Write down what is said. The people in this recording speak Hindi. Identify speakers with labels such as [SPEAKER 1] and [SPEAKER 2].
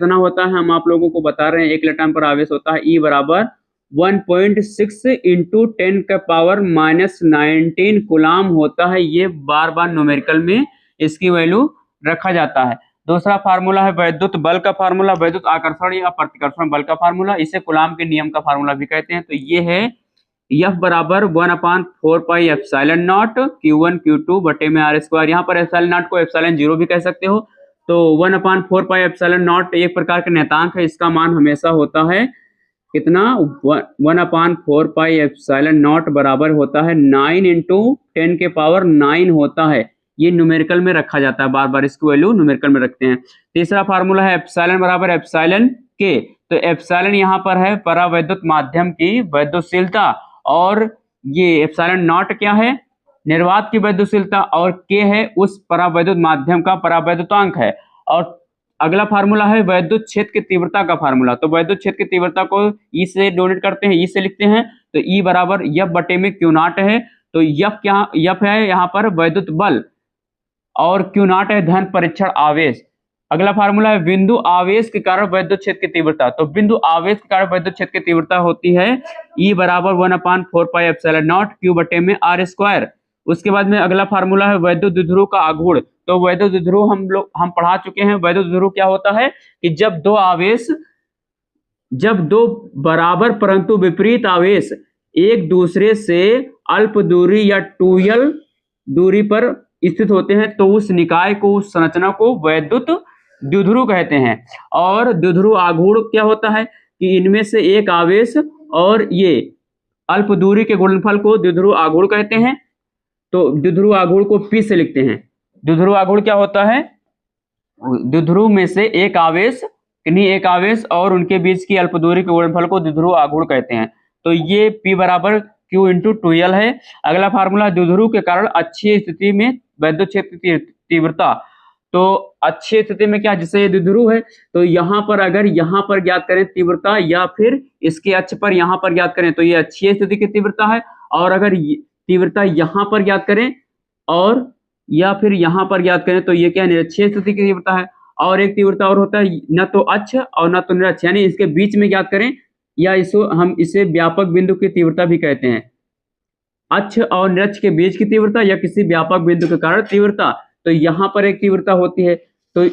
[SPEAKER 1] कितना होता है हम आप लोगों को बता रहे हैं, 1 इलेक्ट्रॉन पर आवेश होता है E बराबर 1.6 इंटू 10 का पावर -19 कूलाम होता है। ये बार बार न्यूमेरिकल में इसकी वैल्यू रखा जाता है। दूसरा फार्मूला है वैद्युत बल का फार्मूला, वैद्युत आकर्षण या प्रतिकर्षण बल का फार्मूला, इसे कूलाम के नियम का फार्मूला भी कहते हैं। तो ये है F बराबर 1/4 pi epsilon not Q1 Q2 बटे में R स्क्वायर। यहाँ पर एप्सिलॉन नॉट को एप्सिलॉन जीरो भी कह सकते हो। तो 1/4 पाई एप्सिलॉन नॉट एक प्रकार का नियतांक है, इसका मान हमेशा होता है कितना, 1/4 पाई एप्सिलॉन नॉट बराबर होता है 9 इंटू 10 के पावर 9 होता है। ये न्यूमेरिकल में रखा जाता है, बार बार इसकी वैल्यू न्यूमेरिकल में रखते हैं। तीसरा फार्मूला है एप्सिलॉन बराबर एप्सिलॉन के। तो एप्सिलॉन यहाँ पर है परावैद्युत माध्यम की वैद्युतशीलता, और ये एप्सिलॉन नॉट क्या है, निर्वात की वैद्युतशीलता, और के है उस परावैद्युत माध्यम का परावैद्युतांक है। और अगला फार्मूला है वैद्युत क्षेत्र की तीव्रता का फार्मूला। तो वैद्युत क्षेत्र की तीव्रता को ई से डोनेट करते हैं, ई से लिखते हैं। तो ई बराबर एफ बटे में क्यू नॉट है। तो एफ क्या, एफ है यहाँ पर वैद्युत बल, और क्यू नॉट है धन परीक्षण आवेश। अगला फार्मूला है बिंदु आवेश के कारण वैद्युत क्षेत्र की तीव्रता। तो बिंदु आवेश के कारण वैद्युत क्षेत्र की तीव्रता होती है ई बराबर 1/4 पाई एप्सिलॉन नॉट क्यू बटे में आर स्क्वायर। उसके बाद में अगला फार्मूला है वैद्युत द्विध्रुव का आघूर्ण। तो वैद्युत द्विध्रुव हम पढ़ा चुके हैं। वैद्युत द्विध्रुव क्या होता है कि जब दो बराबर परंतु विपरीत आवेश एक दूसरे से अल्प दूरी या 2l दूरी पर स्थित होते हैं, तो उस निकाय को, उस संरचना को वैद्युत द्विध्रुव कहते हैं। और द्विध्रुव आघूर्ण क्या होता है कि इनमें से एक आवेश और ये अल्प दूरी के गुणनफल को द्विध्रुव आघूर्ण कहते हैं। तो द्विध्रुव आघूर्ण को P से लिखते हैं। द्विध्रुव आघूर्ण क्या होता है, द्विध्रुव में से एक आवेश, किन्हीं एक आवेश और उनके बीच की अल्प दूरी के गुणनफल को द्विध्रुव आघूर्ण कहते हैं। तो ये P बराबर Q इंटू 2l है। अगला फार्मूला द्विध्रुव के कारण अच्छी स्थिति में वैद्युत क्षेत्र की तीव्रता। तो अच्छी स्थिति में क्या, जिसे ये द्विध्रुव है, तो यहाँ पर अगर यहाँ पर ज्ञात करें तीव्रता, या फिर इसके अक्ष पर यहाँ पर ज्ञात करें, तो ये अच्छी स्थिति की तीव्रता है। और अगर तीव्रता यहाँ पर ज्ञात करें और या फिर यहाँ पर ज्ञात करें, तो ये क्या, निरक्षीय स्थिति की तीव्रता है। और एक तीव्रता और होता है न तो अक्ष और न तो निरक्ष, यानी इसके बीच में ज्ञात करें, या इसको हम इसे व्यापक बिंदु की तीव्रता भी कहते हैं। अक्ष और निरक्ष के बीच की तीव्रता या किसी व्यापक बिंदु के कारण तीव्रता। तो यहाँ पर एक तीव्रता होती है। तो